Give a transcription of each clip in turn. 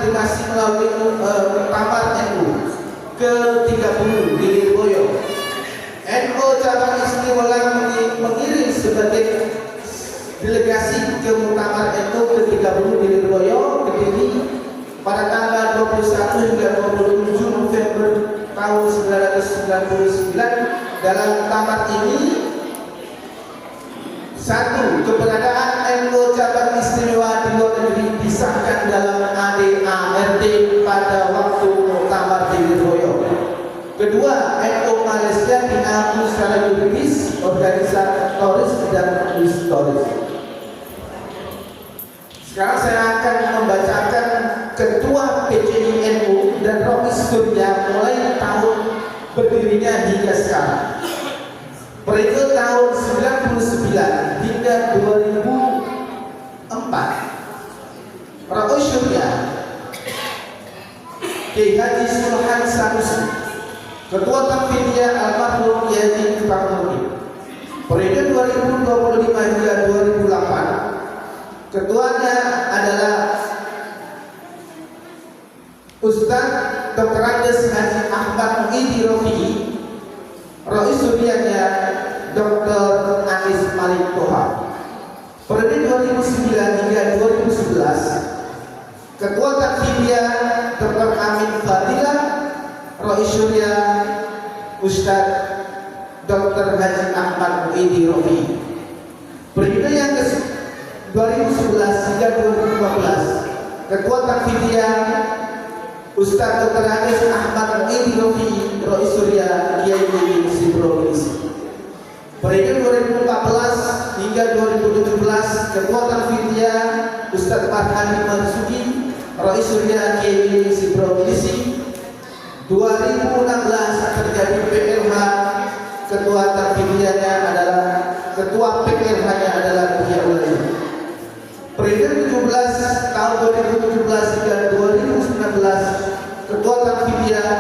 konfirmasi melalui Muktamar NU ke-30 di Lirboyo. NU cabang istimewa mengirim sebagai delegasi ke Muktamar NU ke-30 di Lirboyo, Kediri pada tanggal 21 hingga 27 November tahun 1999. Dalam muktamar ini, satu, keberadaan NU cabang istimewa di luar negeri disahkan dalam ADART pada waktu muktamar di Lirboyo. Kedua, NU Malaysia diakui secara yuridis, organisatoris dan historis. Sekarang saya akan membacakan Ketua PCI NU dan Rois Surya mulai tahun berdirinya hingga sekarang. Periode tahun 99 hingga 2004. Rois Surya Kiai Haji Sulhan Sanusi, Ketua Tanfidiyah almarhum Kiai Haji Nurul. Periode 2025 hingga 2008. Ketuanya adalah Ustaz Dr. Andes Haji Ahmad Muhyiddin Rofi'i. Rois Suryanya Dr. Anis Malik Toha. Periode 2009 hingga 2011. Ketua Tanfidiyah Dr. Amin Fadilah. Rois Surya Ustaz Dr. Haji Ahmad Muhyiddin Rofi'i. Periode yang ke 2011 hingga 2015. Ketua Tanfidiyah Ustaz Dr. Anis Ahmad Muhyiddin Rofi'i, Rois Surya Kiai Haji Sibroisi. Periode 2014 hingga 2017. Ketua Tanfidiyah Ustaz Farhani Marzuki, Rois Surya Kiai Haji Sibroisi. 2016 terjadi PLH. Ketua Tanfidiyahnya adalah Ketua PLH-nya adalah Ihyaul Azim. Periode 17 tahun 2017 hingga 2019. Ketua Tanfidiyah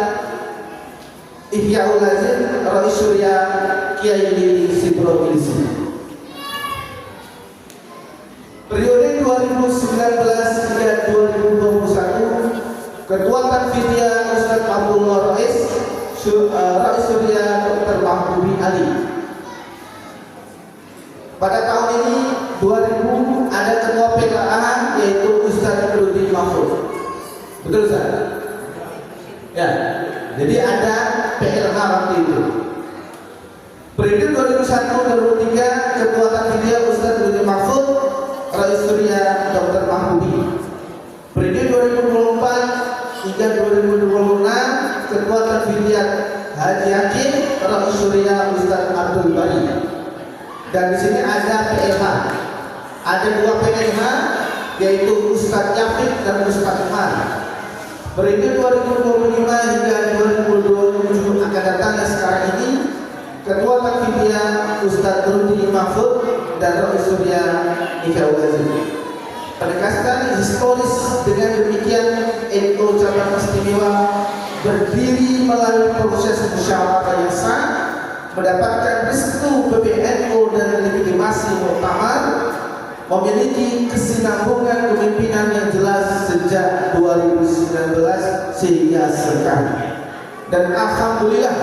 Ihyaul Azim, Rois Surya Kiai Haji Sibroisi. Periode 2019 hingga 2021. Ketua Tanfidiyah Ustaz Abdullah Rois Surya Dr. Mahbubi Ali. Pada tahun ini 2000 ada ketua PKA yaitu Ustaz Rudi Mahfud. Betul Ustaz? Ya. Jadi ada PLH waktu itu. Periode 2001-2003 Ketua Tanfidiyah Ustaz Rudi Mahfud, Rois Surya Dr. Mahbubi. Periode 2024 hingga 2026 Ketua Tanfidiyah Haji Hakim, Rois Surya Ustaz Abdul Bari. Dan di sini ada PLH. Ada dua PLH yaitu Ustaz Yafid dan Ustaz Umar. Periode 2025 hingga 2027 akan datang sekarang ini Ketua Tanfidiyah Ustaz Rudi Mahfud dan Rois Surya Ihyaul Azim. Pendekatan historis dengan demikian NU cabang istimewa berdiri melalui proses musyawarah yang sah, mendapatkan restu PBNU dan legitimasi muktamar, memiliki kesinambungan kepemimpinan yang jelas sejak 2019 sehingga sekarang. Dan alhamdulillah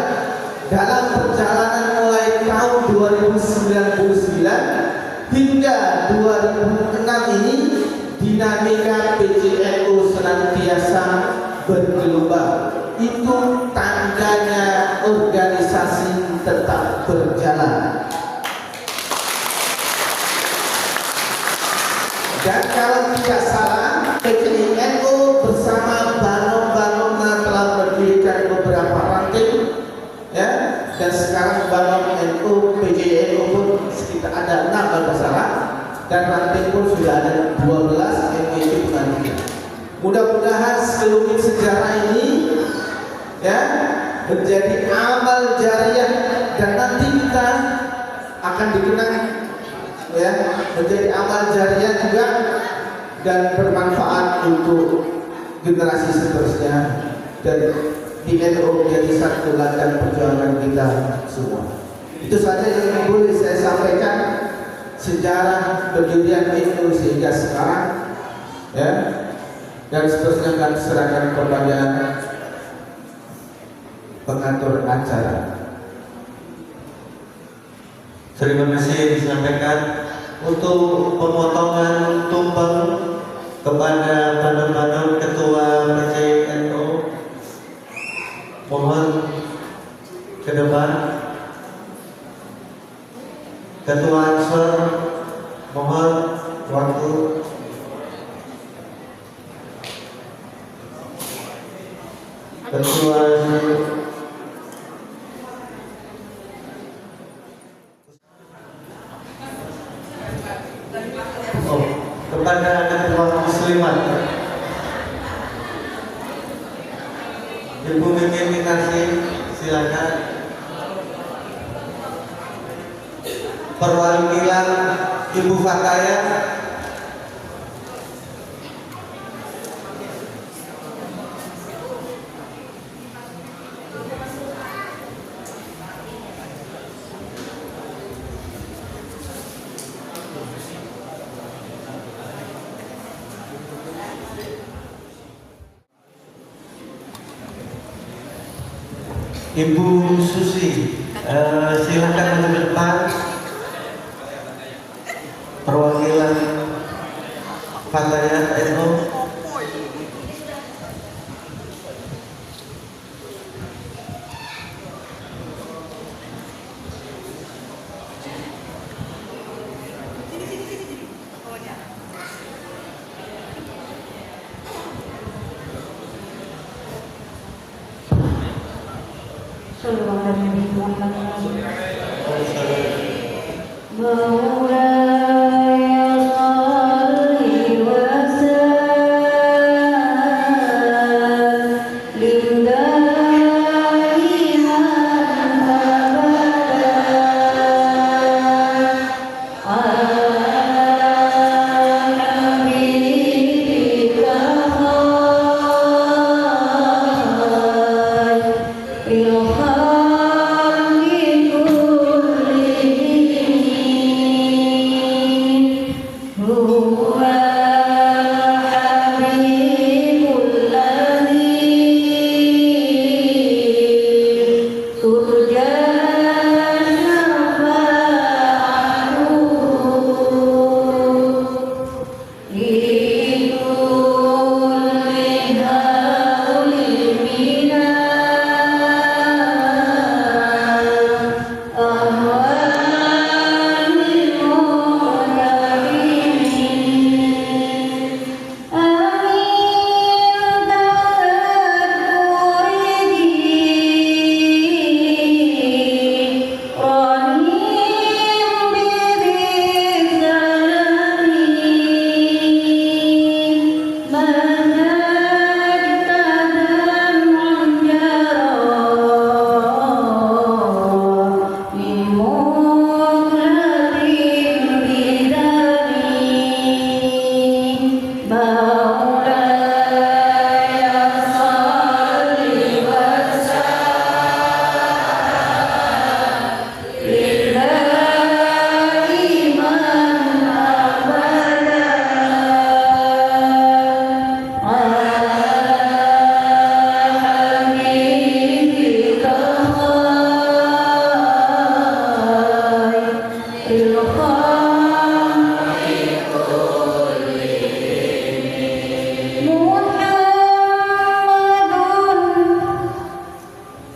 dalam perjalanan mulai tahun 2099 hingga 2006 ini dinamika PCNU senantiasa bergelombang. Itu tandanya organisasi tetap berjalan. Dan kalau tidak salah, PCNU bersama Banom-Banomnya telah mendirikan beberapa ranting, ya. Dan sekarang Banom NU, PCNU pun sekitar ada 6 kalau tidak salah, dan ranting pun sudah ada 12 MUI penantikan. Mudah-mudahan sekelumit sejarah ini ya menjadi amal jariah dan nanti kita akan dikenang ya menjadi amal jariah juga dan bermanfaat untuk generasi seterusnya dan di NU menjadi satu ladang perjuangan kita semua. Itu saja yang boleh saya sampaikan sejarah berdirian NU sehingga sekarang ya. dan seterusnya akan serahkan kepada pengatur acara. Terima kasih disampaikan untuk pemotongan tumpeng kepada Bandung Ketua PCNU. Mohon ke depan. Ketua Ansor, mohon waktu. Ketua kepada Ketua Muslimat Ibu Mimin Minarsi, silakan. Perwakilan Ibu Fataya, Ibu Susi, silakan ke depan. Perwakilan Fataya NU.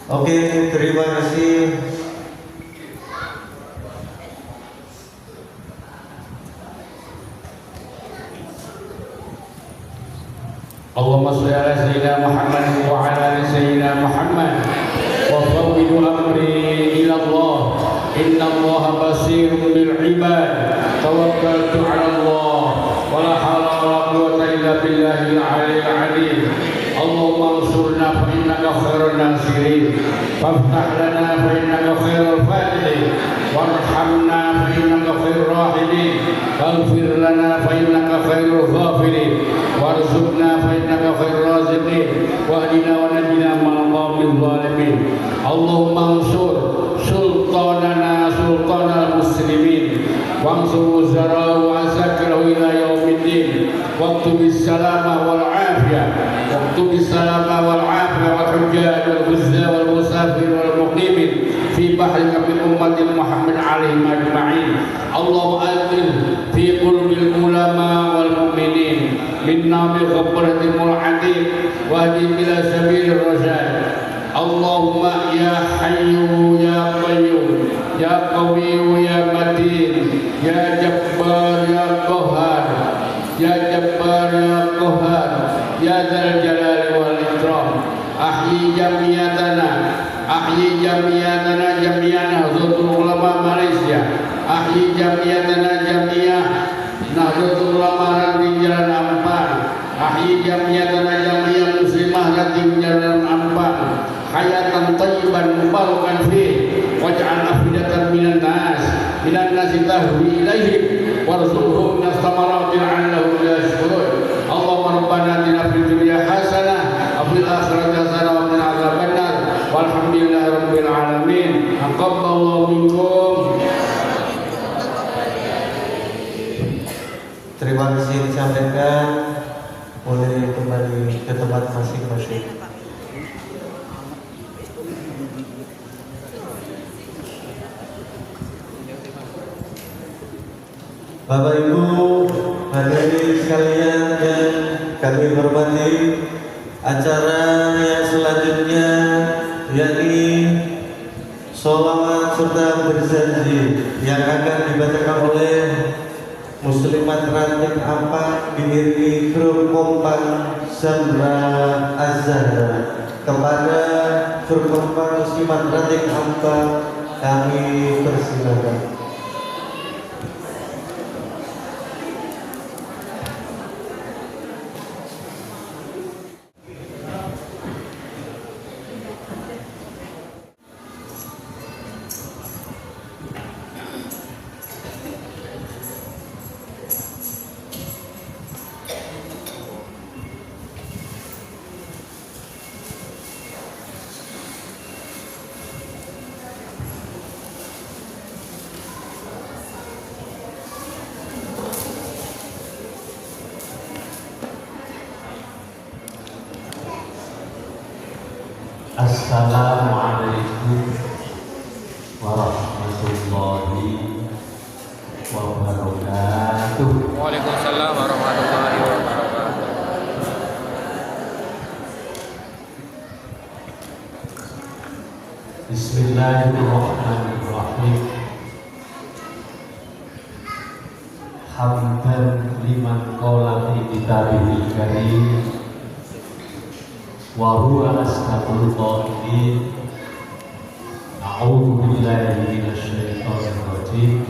Oke, terima kasih. Allahumma shalli ala sayyidina Muhammad wa ala ali sayyidina Muhammad wa fawwidu amri ila Allah inna Allah basirun bil ibad tawakkaltu ala Allah wa la hawla wa la quwwata illa billahil aliyyil azim. Allahumma ansurna fa innaka khairun nasirin faftah lana fa innaka khairul fatihin warhamna fa innaka khairur rahimin waghfir lana fa innaka khairul ghafirin warzuqna fa innaka khairur raziqin wahdina wa najina minal qawmil zalimin. Allahumma ansur sultanana sultanal muslimin wansur wuzara wa asakirahu ila yaumiddin waqtu bis salamah wal afiyah واكتب السلام والعافية والحجاج والغزاة والمسافر والمقيم في بحرك من أمة محمد عليهم أجمعين. اللهم أنزل في قلوب العلماء والمؤمنين منا بغفرة العظيم واهدي إلى سبيل الرشاد. اللهم يا حي يا قيوم يا قوي يا متين يا جبار يا قهار يا جبار يا قهار يا ذا الجلال والإكرام أحيي جمعيتنا جميعا Nahdlatul Ulama Malaysia. Ahyi jamiatana jamiah Nahdlatul Ulama Ranting Jalan Ampang. Ahyi jamiatana jamiah muslimah Ranting Jalan Ampang. Hayatan tayyiban mubarakan fi waj'al afidatan minan nas tahwi ilaihim warzuqhum min thamarati la'allahum yashkurun. Allahumma rabbana atina fid dunya hasanah wa fil akhirati hasanah wa qina adzabannar. Walhamdulillahi rabbil alamin. Taqabbalallahu minkum. Terima kasih disampaikan. Boleh kembali ke tempat masing-masing. Bapak Ibu hadirin sekalian yang kami hormati, acara yang selanjutnya yakni sholawat serta berjanji yang akan dibacakan oleh Muslimat Ranting Ampang diiringi grup kompak Zamra Az-Zahra. Kepada grup kompak Muslimat Ranting Ampang kami persilakan. Assalamualaikum warahmatullahi wabarakatuh. Waalaikumsalam warahmatullahi wabarakatuh. Bismillahirrahmanirrahim. Hamdan liman qala fi kitabihil karim wa huwa asnaful qaimin. A'udzu billahi minasyaitonir rajim.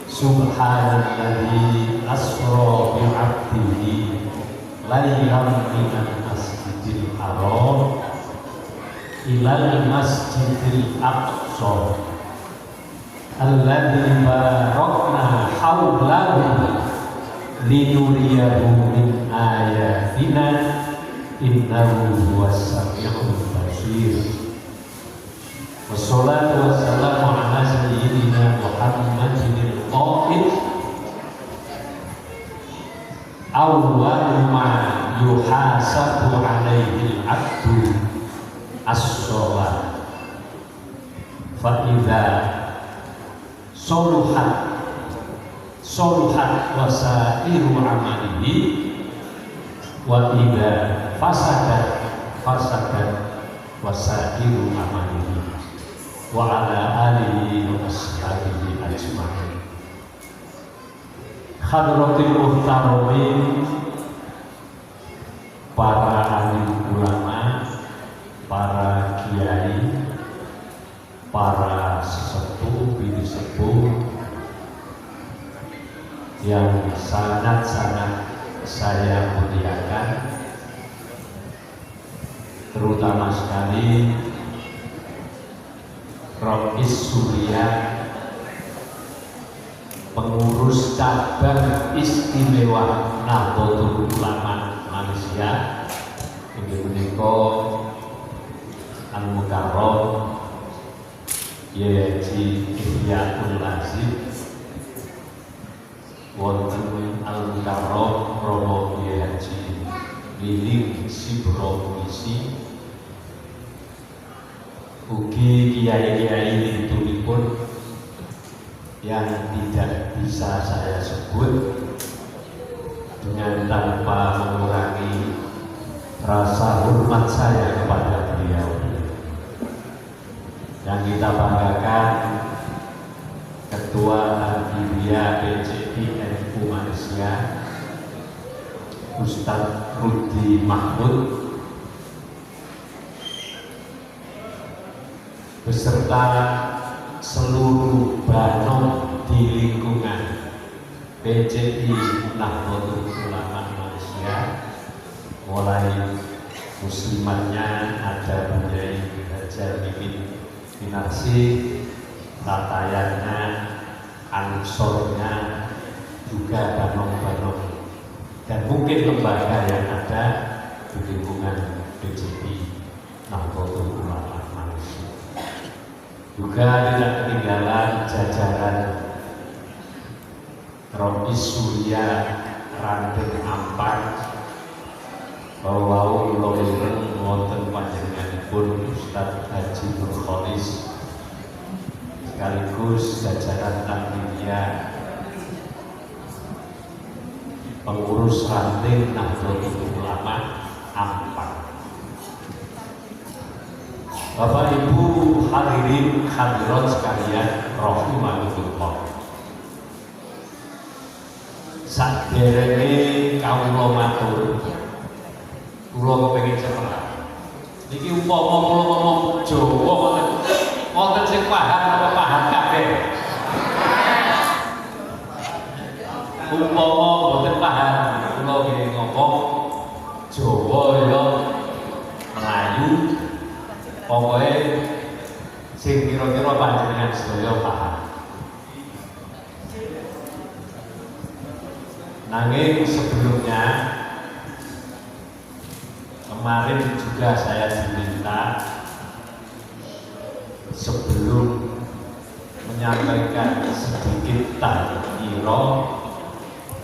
Subhanalladzi asra bi 'abdihi lailan minal masjidil haram ilal masjidil aqsa alladzi barakna hawlahu linuriyahu min ayatina innahu huwas samiul basir. Wassalatu wassalamu ala sayyidina Muhammadin al-qaid awwalu ma yuhasabu alaihi al-abdu as-sholat fa idza soluhat wasairu amalihi wa idza fasadat wasairu amalihi wa ala alihi wa ashabihi ajma'in. Hadratil muhtaramin, para alim ulama, para kiai, para sesepuh, bini sepuh yang sangat-sangat saya muliakan, terutama sekali Rois Surya, pengurus cabang istimewa Nahdlatul Ulama Malaysia, ini menika Al-Mukarram Kiai Haji Ihyaul Lazim, wonten Al-Mukarram Romo Kiai Haji ngiling sibro puisi ugi kiai-kiai lintunipun yang tidak bisa saya sebut dengan tanpa mengurangi rasa hormat saya kepada beliau. Yang kita banggakan Ketua Alkiria PCI NU Malaysia Ustadz Rudi Mahmud beserta seluruh banom di lingkungan PCI Nahdlatul Ulama Malaysia, mulai muslimatnya ada Bunyai Hajar Mimin Minarsi, tatayannya, ansornya, juga banom-banom dan mungkin lembaga yang ada di lingkungan PCI Nahdlatul Ulama Malaysia. Juga tidak ketinggalan jajaran Rois Surya Ranting Ampar, bahwa ulun wonten panjenenganipun Ustadz Haji Nur Kholis, sekaligus jajaran Tandidia pengurus ranting Nahdlatul Ulama Ampar. Bapak Ibu hadirin hadirat sekalian rahimakumullah. Saderenge kawula matur, kula kepengin semerap. Niki umpama kula ngomong Jawa wonten sing paham apa paham kabeh. Umpama mboten paham, kula nggih ngomong Jawa ya Melayu. Pokoknya sing kira-kira panjenengan sedaya paham. Nanging sebelumnya kemarin juga saya diminta sebelum menyampaikan sedikit takbiro,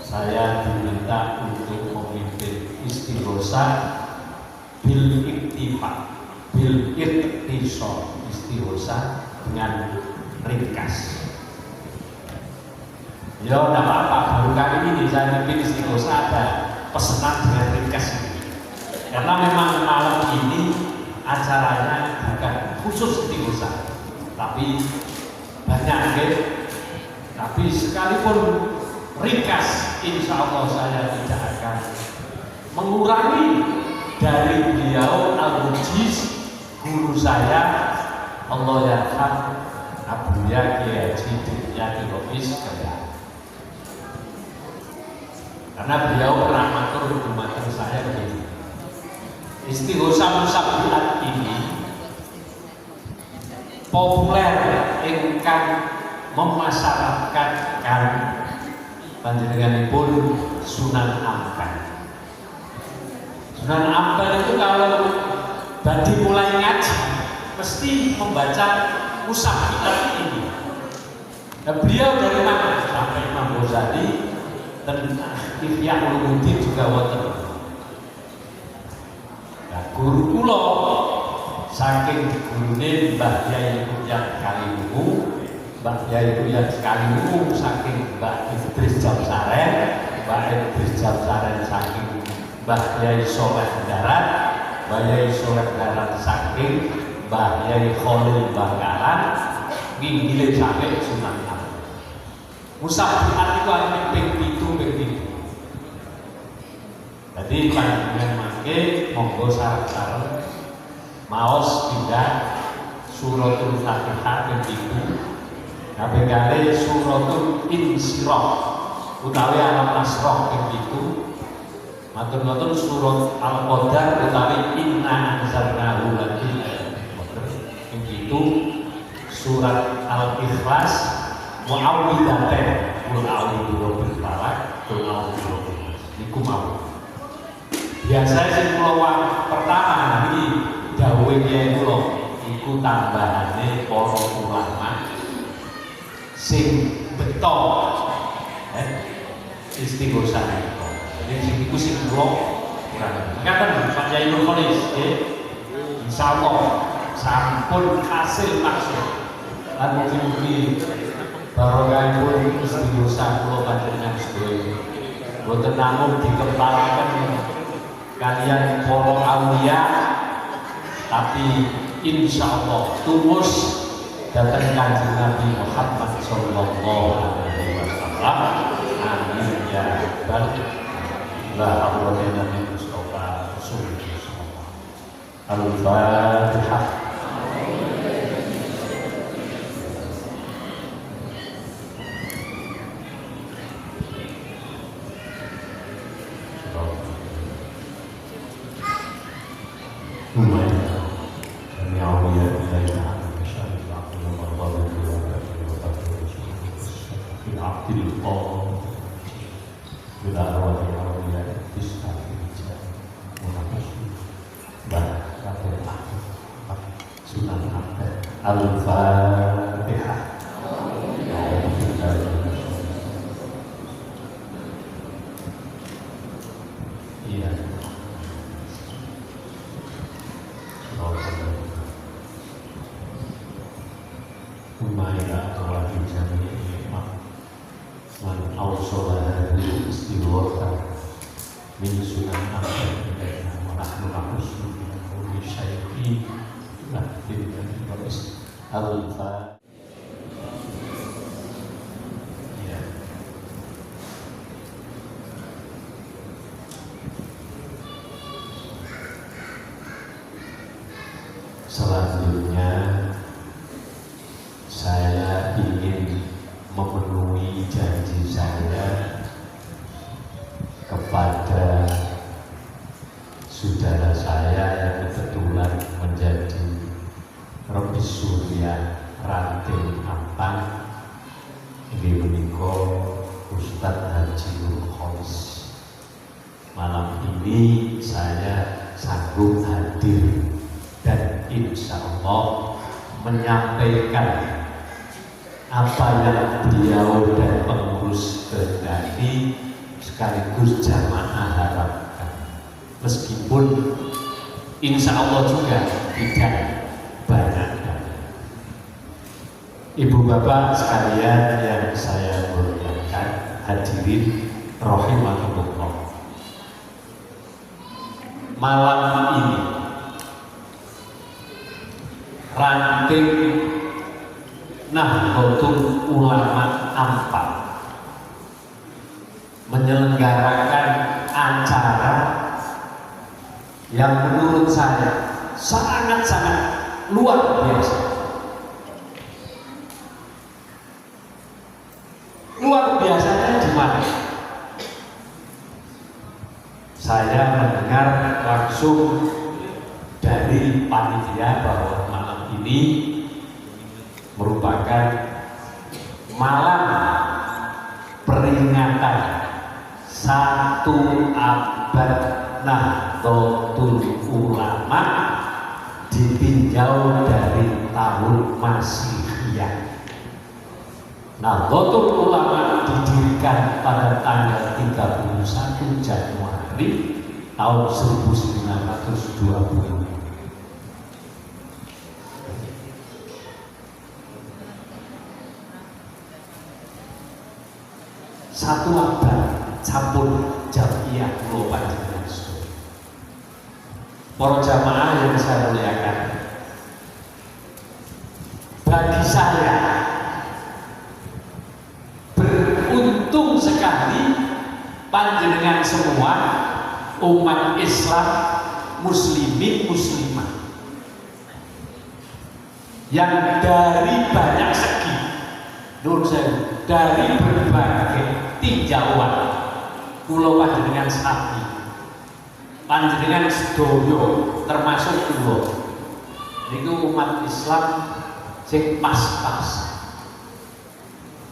saya diminta untuk memimpin istighosah bil iktifak, bil iktisor, istighosah dengan ringkas. Ya tidak apa-apa, baru kali ini saya memimpin istighosah ada pesanan dengan ringkas ini. Karena memang malam ini acaranya bukan khusus istighosah, tapi banyak tapi sekalipun ringkas, insya Allah saya tidak akan mengurangi dari beliau Al-Mujiz, guru saya Allah yarham Abuya Kiai Haji Diryati Rois Kaya. Karena beliau pernah matur dumateng saya begini, istighosah musabbihat ini populer ingkang memasyarakatkan panjenenganipun Sunan Ampel. Sunan Ampel itu kalau tadi mulai ngaji mesti membaca musabbihat ini. Dan beliau dari mana? Sampai Imam Ghazali dan Ihya Ulumuddin juga wonten. Nah, guru kula saking gurune Mbah Yai Kuyat Kaliwungu, Mbah Yai Kuyat Kaliwungu saking Mbah Idris Jamsaren, Mbah Idris Jamsaren saking Mbah Yai Soleh Darat, Mbah Yai Soleh Darat saking Mbah Yai Khalil Bangkalan, nginggile sampai Sunan Ampel. Musabbihat itu hanya ping-pitu. Jadi panjenengan mangke monggo sareng-sareng maos pindah suratul Fatihah ping-pitu. Kabeh kali suratul Insyirah utawi Alam Nasrah ping-pitu. Matur-matur surat Al-Qadar utawi Inna Anzalnahu lagi ping-pitu. Surat Al-Ikhlas mu'awwidzatain qul a'udzu birabbil falaq qul a'udzu birabbin nas. Niku mawon. Biasa sing kula pertama iki dawuhe Kyai kula iku tambahane para ulama sing beto istighosah. Jadi sing iku sing kula kurang Ngaten Pak Yai Nurholis, insyaallah sampun hasil maksud. Lan mugi-mugi barokahipun istighosah kula panjenengan sedaya. Boten namung dikepalaken kalian para aulia, tapi insyaallah tumus datang Kanjeng Nabi Muhammad sallallahu alaihi wasallam. Amin ya rabbal alamin. La haula wala quwwata illa billah. Al-Fatihah. Al-Fatihah. Iya. Umayya atawati jami'i man awsolaha bil istighfar min sunan akhir ilaina wa nahnu nahusnu min kulli syai'in Al-Fatihah. Ya. Selanjutnya saya ingin memenuhi janji saya kepada saudara saya yang kebetulan menjadi Robi Surya Ranting Ampang, ini menika Ustadz Haji Nurholis. Malam ini saya sanggup hadir dan insya Allah menyampaikan apa yang beliau dan pengurus kehendaki sekaligus jamaah harapkan. Meskipun insya Allah juga tidak banyak. Ibu bapak sekalian yang saya muliakan, hadirin rahimakumullah. Malam ini Ranting Nahdlatul Ulama Ampang menyelenggarakan acara yang menurut saya sangat-sangat luar biasa. Luar biasanya di mana? Saya mendengar langsung dari panitia bahwa malam ini merupakan malam peringatan 1 abad Nahdlatul Ulama ditinjau dari tahun Masihiyah. Nahdlatul Ulama didirikan pada tanggal 31 Januari tahun 1920. Satu abad campur jamiah kula panjenengan. Para jamaah yang saya muliakan, bagi saya beruntung sekali panjenengan semua umat Islam, muslimin muslimah yang dari banyak segi, dari berbagai tinjauan kula panjenengan sami, panjenengan sedoyo termasuk kula niku umat Islam sing pas-pas.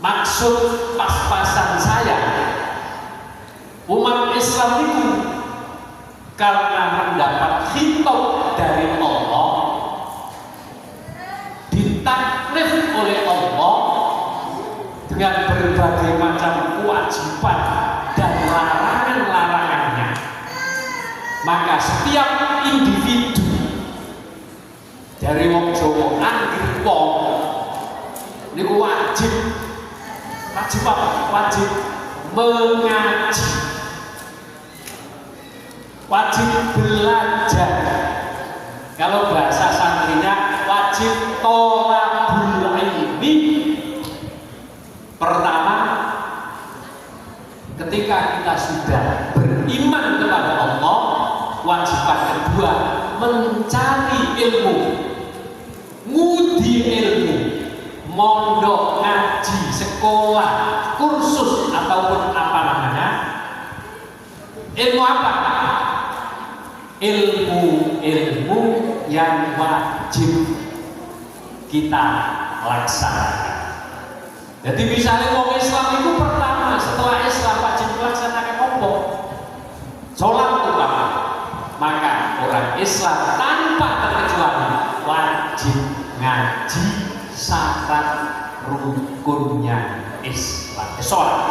Maksud pas-pasan saya, umat Islam itu karena mendapat khitab dari Allah, ditaklif oleh Allah dengan berbagai macam kewajiban dan larangan-larangannya, Maka setiap individu dari wong Jawa anggere wong niku wajib apa? Wajib mengaji, wajib belajar. Kalau bahasa santrinya wajib tolabul ilmi. Pertama, ketika kita sudah beriman kepada Allah, wajiban kedua mencari ilmu, ngudi ilmu, mondok, ngaji, sekolah, kursus ataupun apa namanya. Ilmu apa? Ilmu yang wajib kita laksanakan. Jadi misalnya orang Islam itu pertama setelah Islam wajib melaksanakan apa? Sholat utama. Maka orang Islam tanpa terkecuali wajib ngaji syarat rukunnya Islam. Sholat.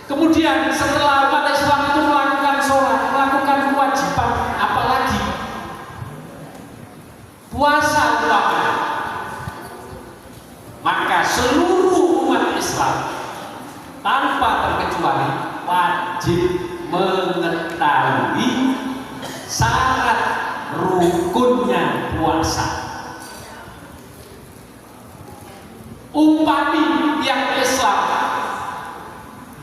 Kemudian setelah umat Islam itu melakukan sholat, melakukan kewajiban, apalagi puasa utama, maka seluruh umat Islam tanpa terkecuali wajib mengetahui syarat rukunnya puasa. Umpami yang Islam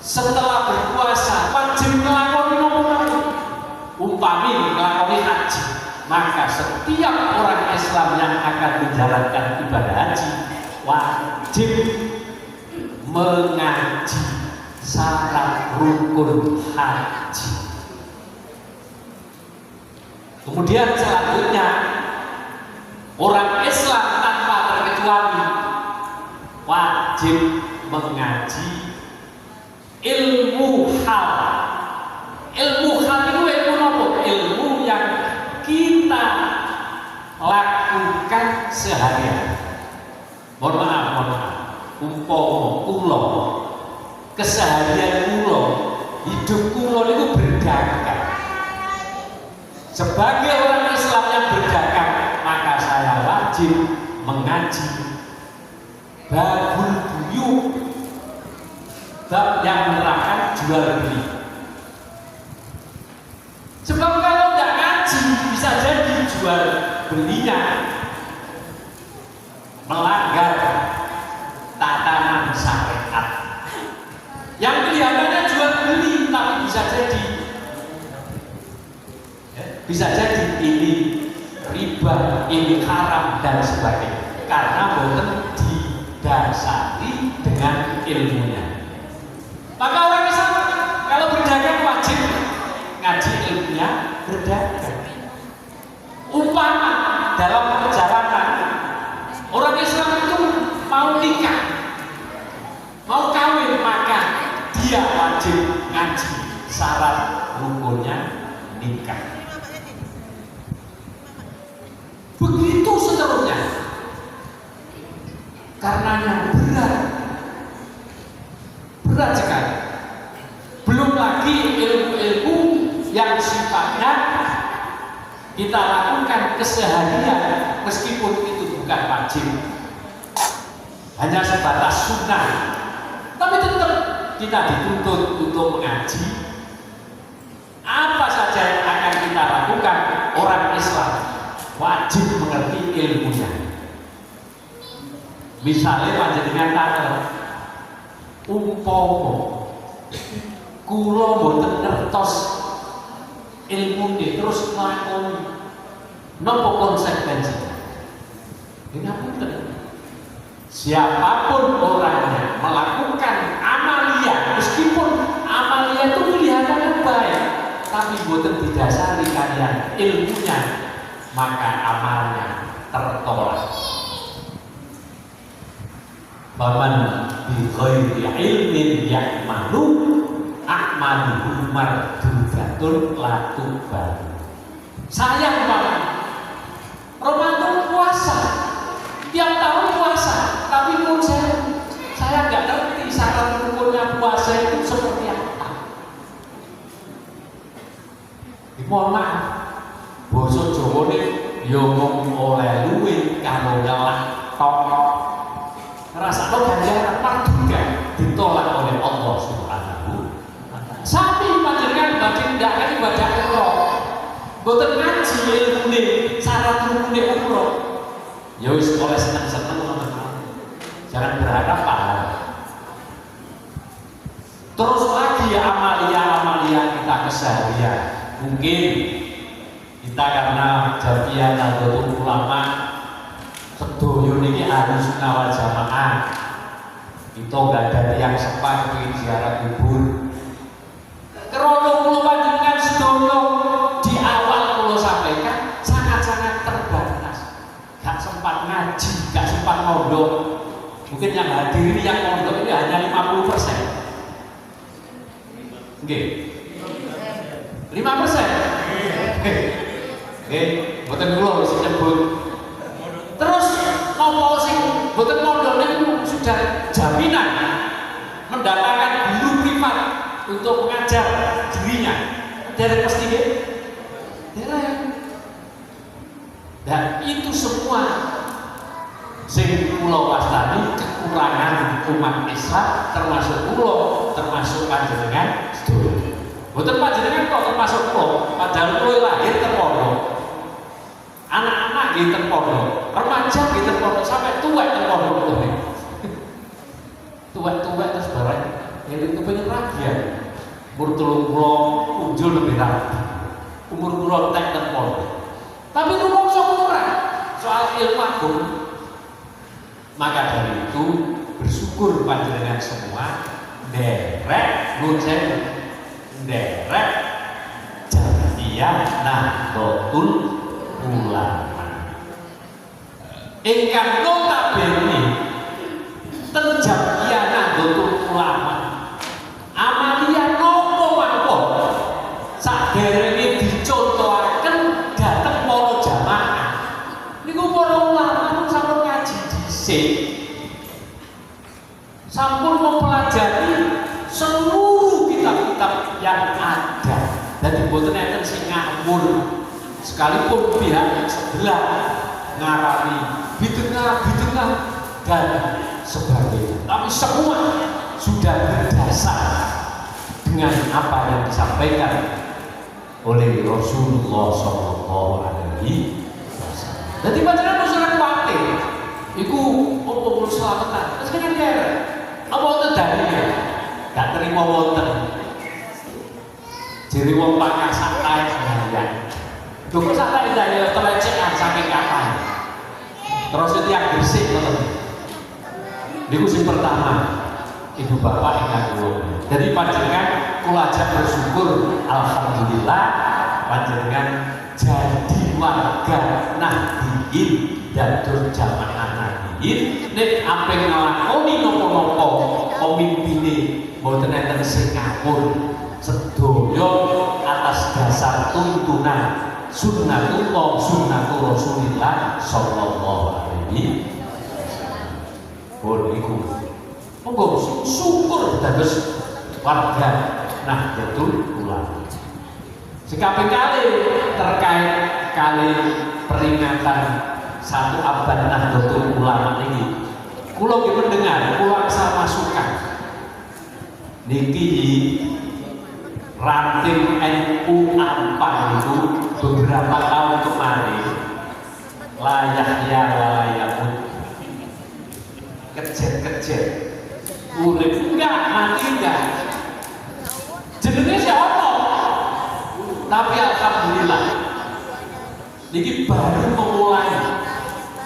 setelah berpuasa wajib melakoni nopo-nopo, umpami melakoni haji, maka setiap orang Islam yang akan menjalankan ibadah haji wajib mengaji syarat rukun haji. Kemudian selanjutnya orang Islam tanpa terkecuali wajib mengaji ilmu hal. Ilmu hal itu ilmu apa? Ilmu yang kita lakukan sehari-hari. Mohon maaf. Umpama kula keseharian kula, hidup kula itu berdagang. Sebagai orang Islam yang berdagang, maka saya wajib mengaji babul buyuk, bab yang menerangkan jual beli. Sebab kalau tidak ngaji bisa jadi jual belinya melanggar tatanan syariat. Yang kelihatannya jual beli, tapi bisa jadi ini riba, ini haram dan sebagainya, karena boten didasari dengan ilmunya. Maka orang Islam kalau berdagang wajib ngaji ilmunya berdagang. Umpama dalam perjalanan orang Islam itu mau nikah, mau kawin, maka dia wajib ngaji syarat rukunnya nikah. Begitu seterusnya. Karenanya berat sekali. Belum lagi ilmu-ilmu yang sifatnya kita lakukan keseharian, meskipun itu bukan wajib, hanya sebatas sunnah, tapi tetap kita dituntut untuk mengaji. Apa saja yang akan kita lakukan, orang Islam wajib mengerti ilmunya. Misalnya panjenengan tanggal umpama kula mboten ngertos ilmune terus nglakoni, napa konsekuensinya? Ngapunten. Siapapun orangnya melakukan amalia, meskipun amalia itu kelihatannya baik, tapi mboten didasari kalian ilmunya, maka amalnya tertolak. Baman bi ghairi ilmin ya'malu a'maluhu mardudatun la tuqbal. Saya Ramadan puasa, tiap tahun puasa, tapi pun saya nggak ngerti syarat rukunnya puasa itu seperti apa. Mohon maaf, basa Jawane ya mung oleh luwih karo ngelak tok. Ngrasakno ganjaran paduka ditolak oleh Allah Subhanahu wa taala. Sami panjenengan badhe ndakaken ibadah umroh. Mboten ngaji ilmune, syarat rukune umroh. Ya wis oleh seneng-seneng teman-teman. Jangan berharap pahala. Terus lagi amalia-amalia kita keseharian. Mungkin kita karena Jamiyah Nahdlatul Ulama sedoyo niki harus wal jamaah. Kita enggak ada yang sempat ingin ziarah kubur. Krono kula panjenengan sedoyo di awal kula sampaikan sangat-sangat terbatas. Gak sempat ngaji, gak sempat mondok. Mungkin yang hadir ini yang mondok ini hanya 50%. Oke, 5%. Oke, boten kula wis nyebut. Terus nopo sing boten mondok niku sudah jaminan mendapatkan guru privat untuk mengajar dirinya. Derek pasti nggih. Derek. Dan itu semua sing kula wastani kekurangan umat Islam, termasuk kula, termasuk panjenengan sedaya. Mboten panjenengan kok termasuk kula, padahal kula lahir teng pondok. Anak-anak nggih teng pondok, remaja nggih teng pondok, sampai tuwek teng pondok kula. Tuwek-tuwek terus barang yang kepengin rakyat. Umur 30 unjul lebih rapi. Umur kula tek teng pondok. Tapi rumangsa kurang soal ilmu agama. Maka dari itu bersyukur panjenengan semua derek nun sewu derek Jamiyah Nahdlatul Ulama ingkang notabene ten Jamiyah Nahdlatul Ulama amalia nopo mawon saderenge dicontohaken dhateng para jamaah niku para ulama sampun ngaji dhisik sampun mempelajari seluruh kitab-kitab yang ada. Jadi mboten enten sing ngawur. Sekalipun pihak yang sebelah ngarani bid'ah dan sebagainya. Tapi semua sudah berdasar dengan apa yang disampaikan oleh Rasulullah SAW. Jadi panjenengan masyarakat kuwatir. Iku opo perlu selamatan. Terus kan kira apa wonten dalile? Gak terima wonten. Jere wong pakar santai sembahyang. Lho kok santai ya telecehan saking kapan. Terus itu yang bersih ngoten. Niku sing pertama. Ibu bapak ingkang kula. Jadi panjenengan kula ajak bersyukur alhamdulillah panjenengan jadi warga Nahdliyin dan jamaah Nahdliyin nek ape nglakoni napa-napa pemimpine mboten enten sing ngawur sedaya atas dasar tuntunan sunnatullah sunnatul Rasulillah sallallahu alaihi wasallam. Iku monggo syukur dados warga Nahdlatul Ulama. Sekaping kali terkait kali peringatan 1 abad Nahdlatul Ulama ini, kula nggih mendengar, kula asal masukan. Niki ranting NU Ampang itu beberapa tahun kemarin layak ya layakut kejet urip enggak mati enggak jenenge siapa tapi alhamdulillah niki baru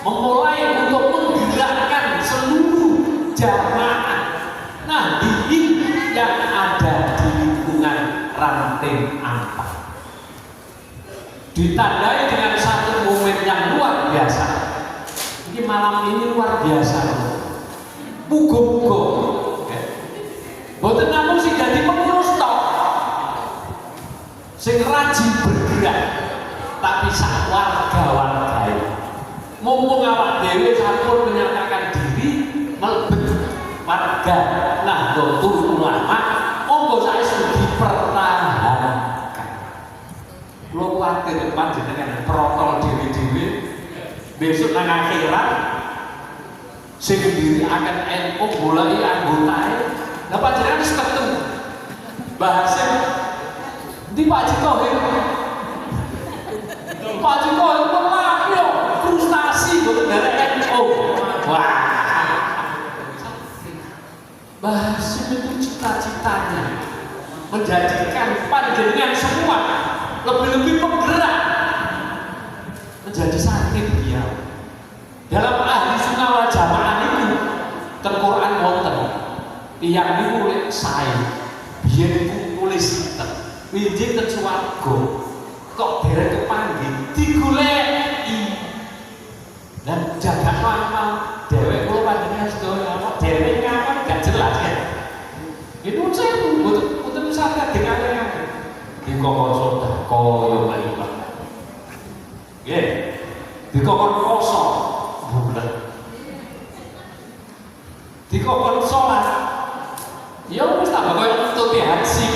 memulai untuk menggerakkan seluruh jamaah Nahdliyin yang ada di lingkungan ranting Ampang. Ditandai dengan satu momen yang luar biasa. Ini malam ini luar biasa. Muga-muga boten namung sing dadi pengurus tok. Sing rajin bergerak tapi sak warga-warga. Mumpung awak dhewe sampun menyatakan diri mlebet warga Nahdlatul Ulama, monggo saestu dipertahankan. kuwatir panjenengan protol dhewe-dhewe besok nang akhirat sing diri akan NU mulai anggotae. Lah panjenengan wis ketemu bahasa di Pak Ciko Pak Ciko itu frustasi buat dari NU. Wah, bahasa itu cita-citanya menjadikan panjenengan semua lebih-lebih penggerak menjadi santri beliau. Dalam ahli sunnah wal jamaah itu Quran wonten tiyang niku lek sae biyen iku nulis sinten winjing ten swarga kok derek kepanggih digoleki dan jaga amal dhewek kula panjenengan sedaya kok derek ngamal gak jelas ya itu saya mboten sadar dengan dikokon sedekah kaya mripat nggih dikokon poso bulan dikokon sholat ya wis tambah kaya nututi haji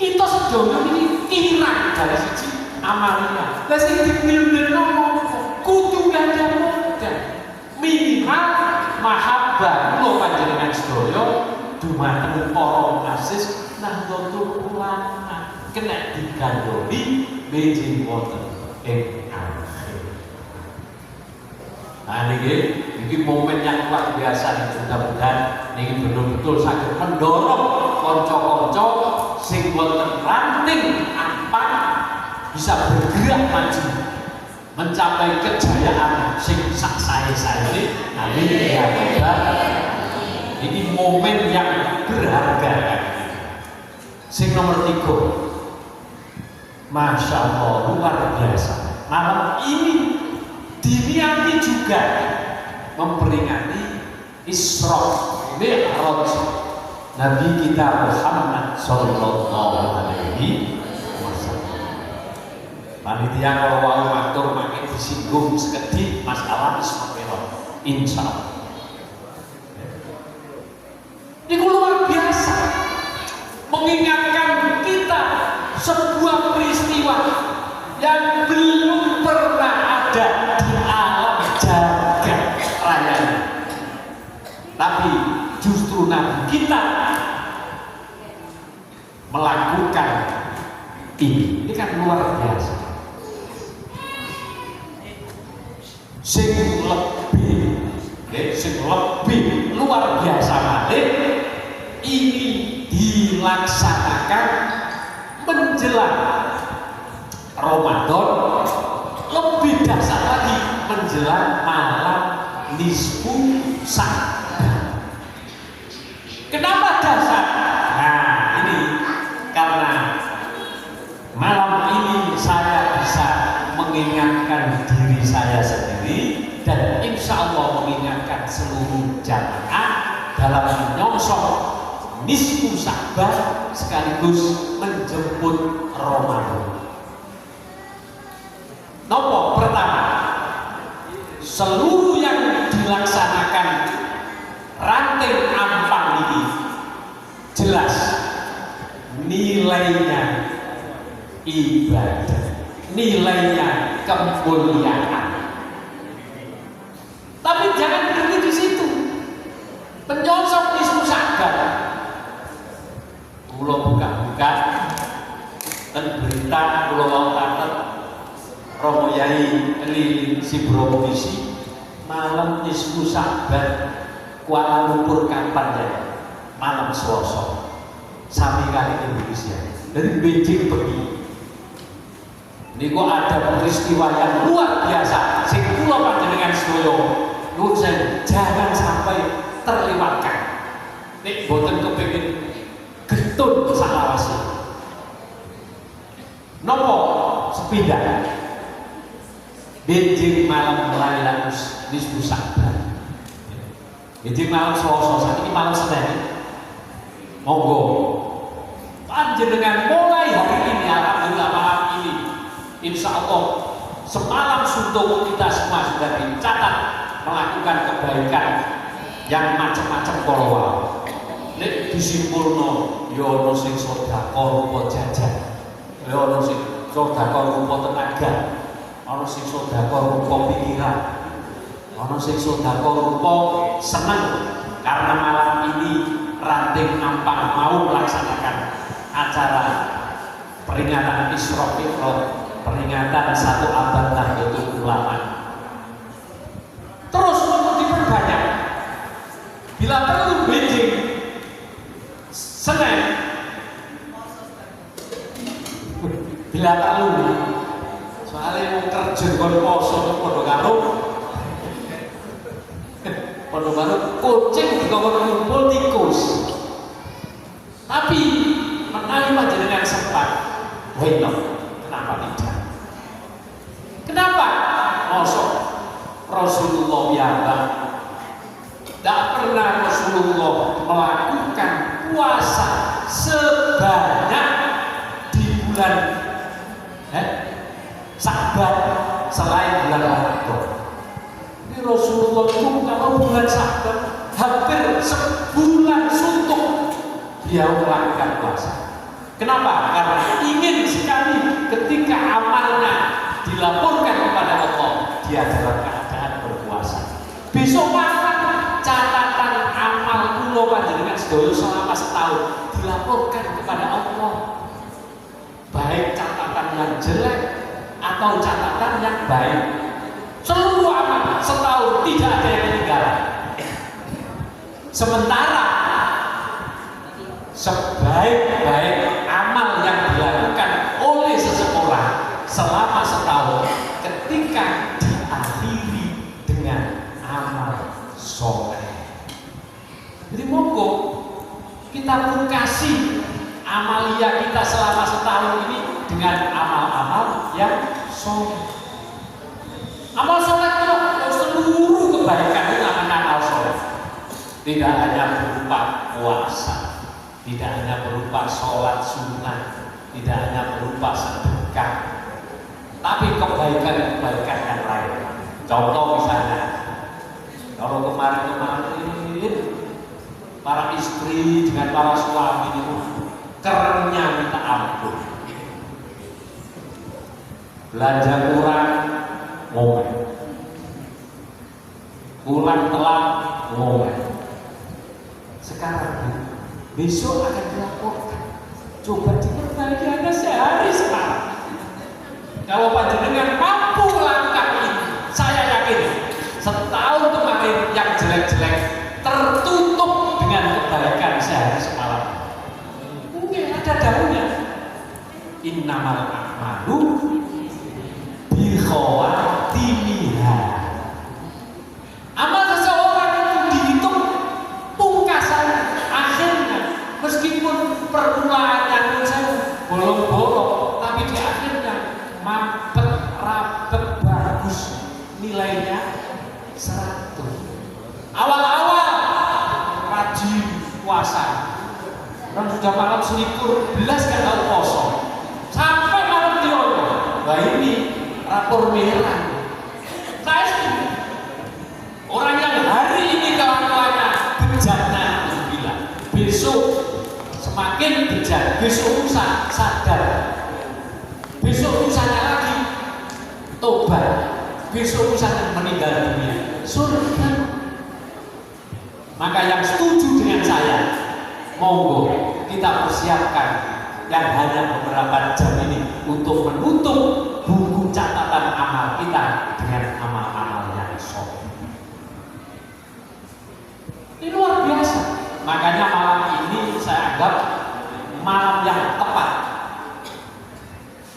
kita sedaya ini kirang dari siji amalia lah sing dipilih-pilihno kudu ganda modal minimal mahabbah kula panjenengan sedaya dumateng para asis Nahdlatul Ulama kena digandoli benjing wonten ing akhir. Nah ini momen yang luar biasa. Mudah-mudahan ini betul-betul saged mendorong konco-konco sing wonten ranting ampan bisa bergerak maju mencapai kejayaan sing sak sae-sae. Amin ya rabbal. Ini momen yang berharga. Sing nomor 3, Masya Allah luar biasa. Malam ini diniati juga memperingati Isra Mi'raj Nabi kita Muhammad Sallallahu Alaihi Wasallam. Panitia kalau wau matur makin disinggung sekedhik masalah Isra Mi'raj. Insya Allah. Ini luar biasa mengingatkan kita sebuah peristiwa yang belum pernah ada di alam jagat raya. Tapi justru Nabi kita melakukan ini. Ini kan luar biasa. Sing lebih luar biasa malih ini dilaksanakan menjelang Ramadan, lebih dasar lagi menjelang malam nisfu Sya'ban. Kenapa dasar? Nah ini karena malam ini saya bisa mengingatkan diri saya sendiri dan insya Allah mengingatkan seluruh jamaah dalam menyongsong nisfu Sya'ban sekaligus menjemput Ramadan. Nomor pertama, seluruh yang dilaksanakan ranting ampang ini jelas nilainya ibadah, nilainya kemuliaan. Tapi jangan berhenti di situ. Menyongsong nisfu Sya'ban, kula buka-buka dan berita kula wonten Romo Yai Lilin Sibro Misi malam nisfu Sya'ban Kuala Lumpur kapan ya? Malam Selasa sami kali Indonesia dari Beijing pergi. Ini kok ada peristiwa yang luar biasa sing kula panjenengan sedaya nuwun sewu jangan sampai terlewatkan. Nek boten kepengin getun salawase. Nopo sepindah Beijing malam Lailatul nisfu Sya'ban. Beijing malam Selasa, saat ini malam Senin. Monggo panjenengan mulai hari ini alhamdulillah malam ini insya Allah semalam suntuk kita semua sudah dicatat melakukan kebaikan yang macam-macam kolwal. Nek disimpulno yo ono sing sedekah apa jajan Ya ono sing sedekah rupa tenaga, ono sing sedekah rupa pikiran, ono sing sedekah rupa seneng karena malam ini Ranting Ampang mau melaksanakan acara peringatan Isra Mi'raj, peringatan 1 abad Nahdlatul Ulama. Terus untuk diperbanyak, bila perlu Beijing, Senen, bila perlu, soalnya mau kerja kon poso podo karo kucing dikongkon kumpul tikus. Tapi menawi panjenengan sempat, why not? Kenapa tidak? Kenapa? Mosok Rasulullah piyambak tidak pernah Rasulullah melakukan puasa sebanyak di bulan Sya'ban selain bulan Ramadan. Ini Rasulullah itu kalau bulan Sya'ban hampir sebulan suntuk dia melakukan puasa. Kenapa? Karena ingin sekali ketika amalnya dilaporkan kepada Allah, dia dalam keadaan berpuasa. Besok malam catatan amal kula panjenengan sedaya selama setahun dilaporkan kepada Allah. Baik catatan yang jelek atau catatan yang baik. Seluruh amal setahun tidak ada yang ketinggalan. Sementara sebaik-baik amal yang dilakukan oleh seseorang selama setahun ketika diakhiri dengan amal soleh. Jadi monggo kita pungkasi amalia kita selama setahun ini dengan amal-amal yang soleh. Amal soleh itu seluruh kebaikan itu namanya amal soleh. Tidak hanya berupa puasa, tidak hanya berupa sholat sunnah, tidak hanya berupa sedekah, tapi kebaikan-kebaikan yang lain. Contoh misalnya, kalau kemarin para istri dengan para suami itu kerennya minta ampun. Belanja kurang, ngomel. Kurang telat, ngomel. Sekarang besok akan dilaporkan. Coba diperbaiki Anda sehari sekarang. Kalau panjenengan mampu melakukan ini, saya yakin setahun kemarin yang jelek-jelek tertutup dengan kebaikan sehari semalam. Mungkin ada daunnya. Innamal a'malu bi khawatimiha. Amal seseorang itu dihitung pungkasan akhirnya, meskipun permulaannya bolong-bolong, tapi di akhirnya mampet, rapet, bagus, nilainya 100. Awal-awal rajin puasa, dan sudah malam selikur belas gak tahu kosong, sampai malam diolah. Wah ini rapor merah. Saya setuju. Orang yang hari ini kelakuannya bejana, bilang besok semakin bejat, besok lusa sadar, besok lusanya lagi tobat, besok lusanya meninggal dunia, surga. Maka yang setuju dengan saya, monggo kita persiapkan yang hanya beberapa jam ini untuk menutup buku catatan amal kita dengan amal-amal yang soleh. Ini luar biasa. Makanya malam ini saya anggap malam yang tepat.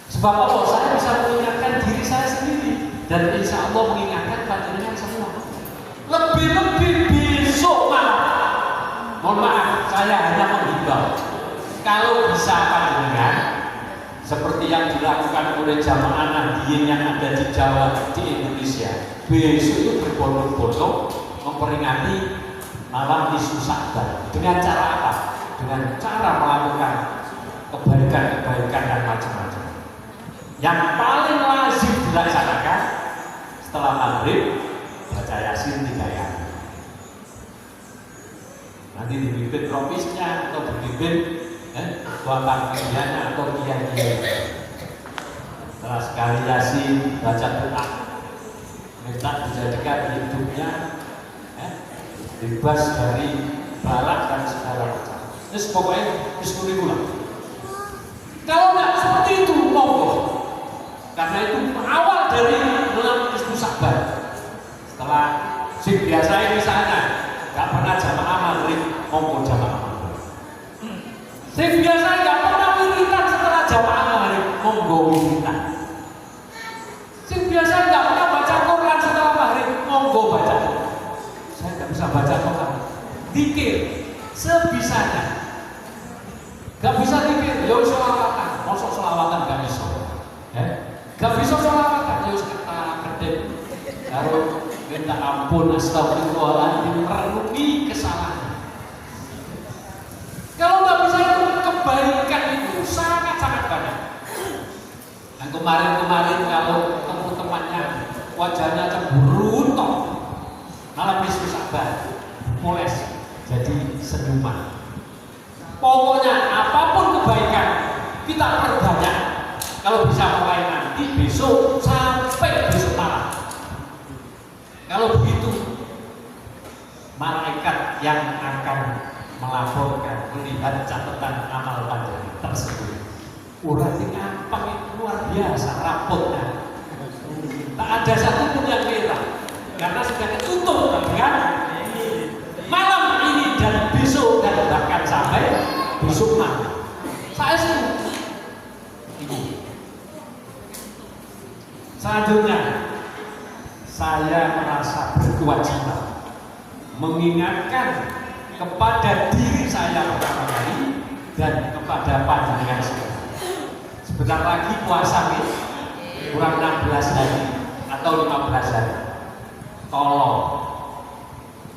Sebab apa? Saya bisa mengingatkan diri saya sendiri dan insya Allah mengingatkan panjenengan semua. Lebih-lebih besok malam. Mohon maaf, saya hanya menghimbau. Kalau bisa panjenengan seperti yang dilakukan oleh jamaah Nahdien yang ada di Jawa, di Indonesia, besok itu berbondong-bondong memperingati malam nisfu Sya'ban. Dengan cara apa? Dengan cara melakukan kebaikan-kebaikan dan macam-macam. Yang paling lazim dilaksanakan setelah maghrib baca Yasin 3 kali. Nanti dibimbing romisnya atau dibimbing ketua panggilannya atau kiai-kiai. Setelah sekali Yasin, baca doa, minta dijadikan hidupnya bebas dari balak dan segala macam. Terus pokoknya diskusi. Kalau tidak seperti itu, monggo. Karena itu awal dari bulan Ismu Sa'ban. Setelah sing biasa misalnya nggak pernah jamaah maghrib, monggo jamaah maghrib. Sing biasa nggak pernah wiritan setelah jamaah maghrib, monggo wiritan. Sing biasa nggak pernah baca Quran setelah maghrib, monggo baca. Saya nggak bisa baca Quran. Dikir sebisanya. Gak bisa dikir, ya sholawatan, mosok sholawatan gak bisa. Gak bisa sholawatan, ya kedip. Harus minta ampun, astagfirullahaladzim, merenungi kesalahan. Kalau gak bisa itu kebaikan itu sangat-sangat banyak. Dan kemarin-kemarin kalau ketemu temannya wajahnya cemburu toh, malah bisa sabar, mulai jadi senyuman. Pokoknya apapun kebaikan kita perbanyak. Kalau bisa mulai nanti besok sampai besok malam. Kalau begitu malaikat yang akan melaporkan melihat catatan amal panjenengan tersebut. Urang sing gampang luar biasa rapotnya. Tak ada satupun yang merah karena sudah ditutup dengan malam ini dan besok dan bahkan sampai besok malam. Saya setuju. Selanjutnya, saya merasa berkewajiban mengingatkan kepada diri saya pertama kali dan kepada panjenengan sekalian. Sebentar lagi puasa nih, kurang 16 hari atau 15 hari. Tolong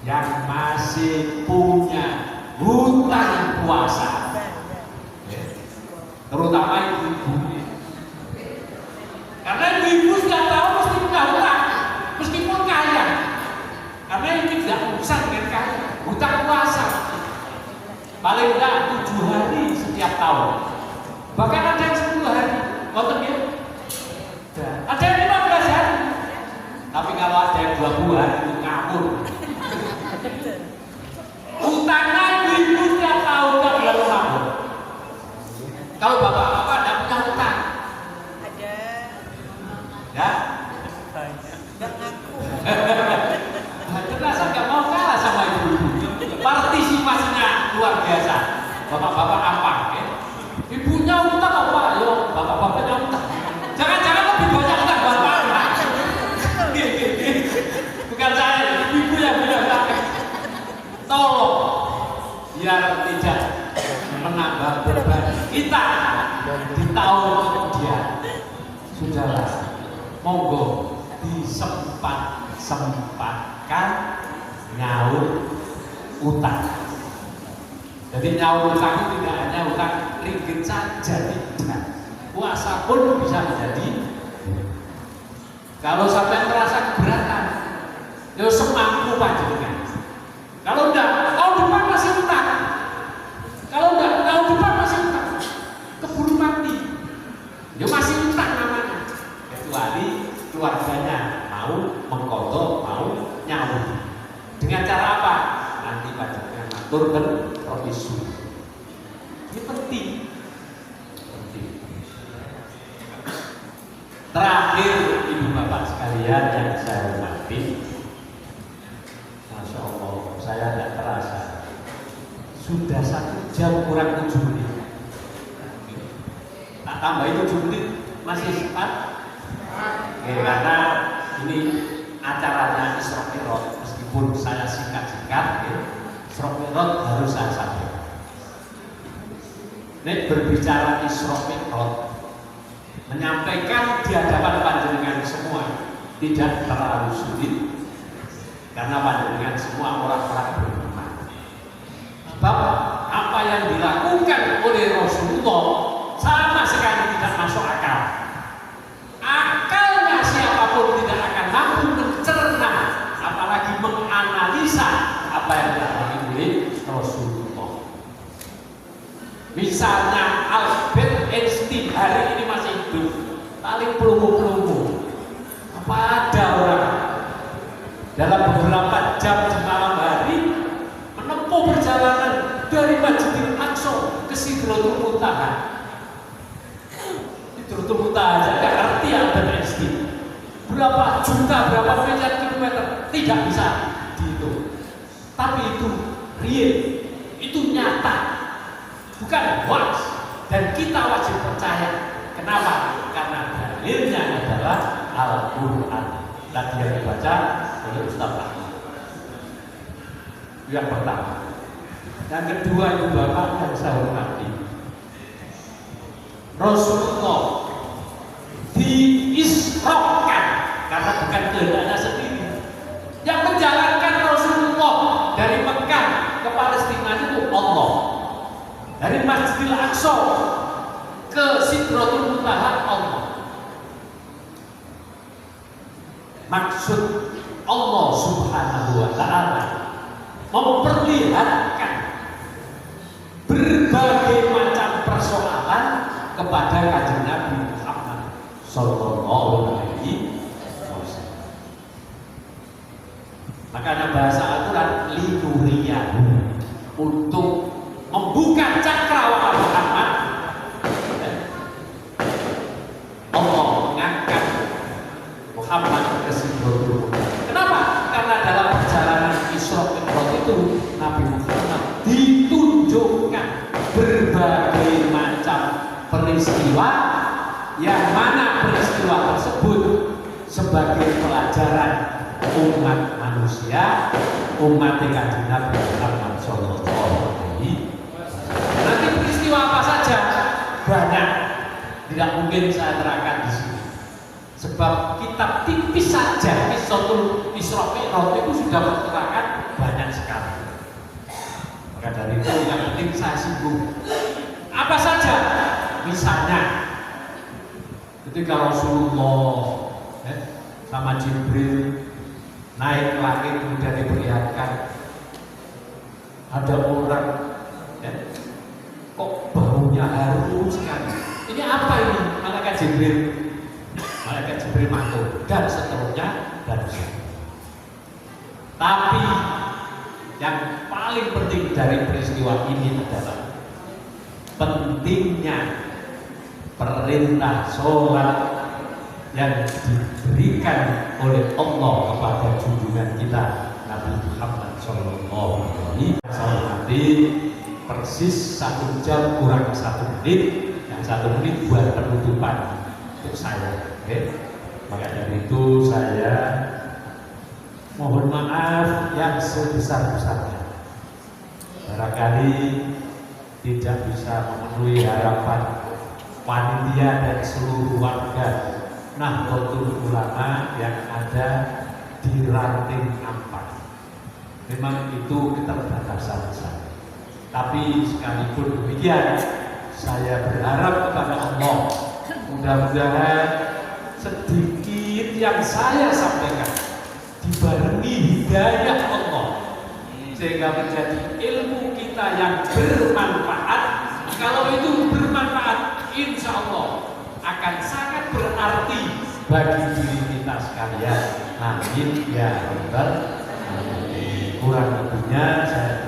yang masih punya hutang puasa, terutama ibu-ibu, karena ibu-ibu sudah tahu mesti punya hutang, meskipun kaya, karena ini tidak urusan dengan kaya, hutang puasa paling tidak 7 hari setiap tahun, bahkan ada yang 10 hari, ada yang 15 hari, tapi kalau ada yang 20 hari itu ngawur. Utangnya ibu setiap tahun kan bulan Ramadan. Kalau bapak-bapak tidak punya utang, ada. ya? Gak ngaku. Jelas nggak mau kalah sama ibu-ibu. Partisipasinya luar biasa. Bapak-bapak apa? Ibunya utang apa? Yo, bapak-bapaknya utang. Jangan-jangan lebih banyak utang bapak. Bukan saya, ibu yang punya utang. Tolong biar tidak menambah beban kita di tahun kemudian. Sudahlah, monggo disempatkan nyaur utang. Jadi nyaur utang itu tidak hanya utang ringgit saja, tidak. Puasa pun bisa menjadi. Kalau sampai merasa keberatan, ya semampu panjenengan. Kalau enggak, tahun depan masih utang. Kalau enggak, tahun depan masih utang. Keburu mati. Ya masih utang namanya. Kecuali keluarganya mau mengkodok, mau nyaur. Dengan cara apa? Nanti panjenengan atur dan provisu. Ini penting. Terakhir, ibu bapak sekalian yang saya hormati. Masya Allah, saya tidak terasa sudah 1 jam kurang 7 menit. Tak tambahin 7 menit masih sempat. Karena ini acaranya Isra Mi'raj, meskipun saya singkat-singkat, Isra Mi'raj harus saya sampaikan. Ini berbicara Isra Mi'raj, menyampaikan di hadapan panjenengan semua tidak terlalu sulit. Karena panjenengan semua orang-orang beriman. Sebab apa yang dilakukan oleh Rasulullah sama sekali tidak masuk akal. Akalnya siapapun tidak akan mampu mencerna, apalagi menganalisa apa yang dilakukan oleh Rasulullah. Misalnya Albert Einstein hari ini masih hidup, tali pelungu-pelungu. Apa ada orang dalam beberapa jam di malam hari menempuh perjalanan dari Masjidil Aqsa ke Sidratul Muntaha? Sidratul Muntaha aja nggak ngerti ada SD. Berapa juta, berapa miliar kilometer tidak bisa dihitung. Tapi itu real, itu nyata, bukan hoax, dan kita wajib percaya. Kenapa? Karena dalilnya adalah Al-Quran. Tadi yang dibaca oleh Ustaz Ahmad. Yang pertama. Yang kedua, itu Bapak yang saya hormati, Rasulullah diisrokan karena bukan kehendaknya sendiri. Yang menjalankan Rasulullah dari Mekah ke Palestina itu Allah. Dari Masjidil Aqsa ke Sidratul Muntaha Allah. Maksud Allah Subhanahu wa Ta'ala memperlihatkan berbagai macam persoalan kepada Kanjeng Nabi Muhammad Sallallahu Alaihi Wasallam. Makanya bahasa Al-Quran linuriyahu, untuk membuka cakrawala Muhammad. Allah mengangkat Muhammad ke Sidratul Muntaha. Kenapa? Karena dalam perjalanan Isra Mi'raj itu Nabi Muhammad ditunjukkan berbagai macam peristiwa, yang mana peristiwa tersebut sebagai pelajaran umat manusia, umat Kanjeng Nabi Muhammad Sallallahu Alaihi Wasallam. Nanti peristiwa apa saja banyak, tidak mungkin saya terangkan di sini. Sebab kitab tipis saja Isra Mi'raj itu sudah menerangkan banyak sekali. Maka dari itu yang penting saya singgung apa saja. Misalnya ketika Rasulullah sama Jibril naik ke langit, kemudian diperlihatkan ada orang kok baunya harum sekali. Ini apa ini? Malaikat Jibril. Malaikat Jibril mantul dan seterusnya dan seterusnya. Tapi yang paling penting dari peristiwa ini adalah pentingnya perintah sholat yang diberikan oleh Allah kepada junjungan kita Nabi Muhammad Sallallahu Alaihi Wasallam. Nanti persis 1 jam kurang 1 menit, yang 1 menit buat penutupan untuk saya. Maka dari itu saya mohon maaf yang sebesar-besarnya. Barangkali tidak bisa memenuhi harapan panitia dan seluruh warga Nahdlatul Ulama yang ada di Ranting Ampang. Memang itu keterbatasan saya. Tapi sekalipun demikian, saya berharap kepada Allah, mudah-mudahan sedikit yang saya sampaikan dibarengi hidayah Allah, sehingga menjadi ilmu kita yang bermanfaat. Kalau itu bermanfaat, insya Allah akan sangat berarti bagi diri kita sekalian. Amin ya rabbal alamin. Kurang lebihnya saya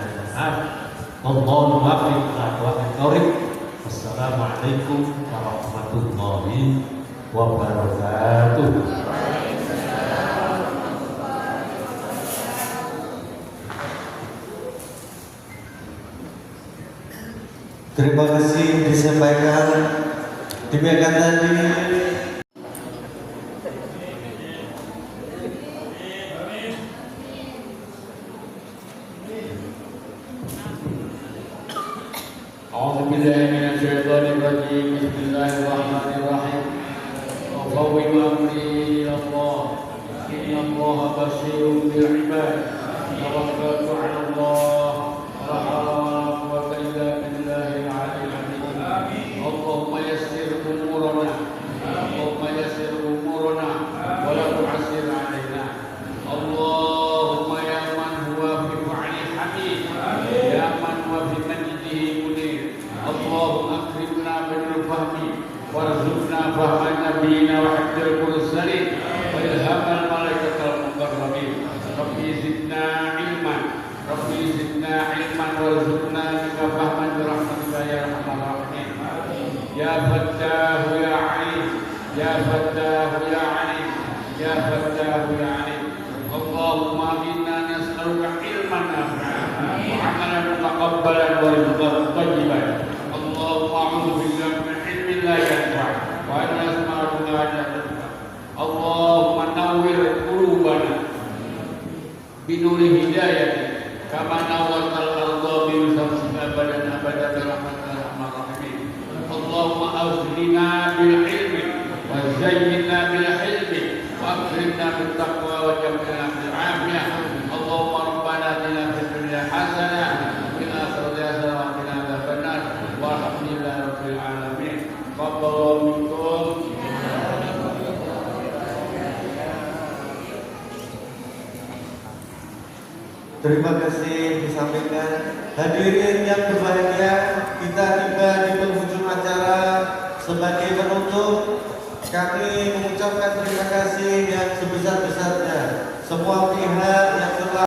mohon maaf. Wallahu a'lam. Wassalamualaikum warahmatullahi wabarakatuh. Terima kasih disampaikan. Demikian tadi A'udzubillahiminasyaitonirrajim. Bismillahirrahmanirrahim. Ufawwidu amri ila Allah. Innallaha basirun bil ibad. Tawakkaltu 'ala Allah. La hawla illa billahil 'aliyyil 'azim. Allahumma yassir umurana. Allahumma yassir umurana wa la tu'assir 'alaina. Allahumma ya man huwa fi fa'li hamid. Ya man huwa fi majdihi munir. Allahumma akrimna bil fahmi warzuqna fahman nabiyina wa hifdzal mursalin wa ilhamal malaikatal muqarrabin. Rabbi zidna ilman warzuqna bika fahman bi rahmatika ya arhamar rahimin. Ya Fattahu ya Alim, ya Fattahu ya Alim, ya Fattahu ya Alim. Allahumma inna nas'aluka ilman nafi'an wa 'amalan mutaqabbalan wa rizqan thayyiban. Allahumma a'udzu bika min ilmin la yanfa' wa an asma'u la yanfa'. Allahumma nawwir qulubana binuri hidayati kama nawwartal ardha bi samsika abadan abadan bi rahmatika ya arhamar rahimin. Allahumma awzilna bil ilmi wa zayyinna bil hilmi wa akrimna bit taqwa wa jamilna bil afiyah. Allahumma rabbana atina fid dunya hasanah wa fil akhirati hasanah wa qina adzabannar. Walhamdulillahi rabbil alamin. Taqabbal minkum. Terima kasih disampaikan. Hadirin yang berbahagia, kita tiba di penghujung acara. Sebagai penutup, kami mengucapkan terima kasih yang sebesar-besarnya semua pihak yang telah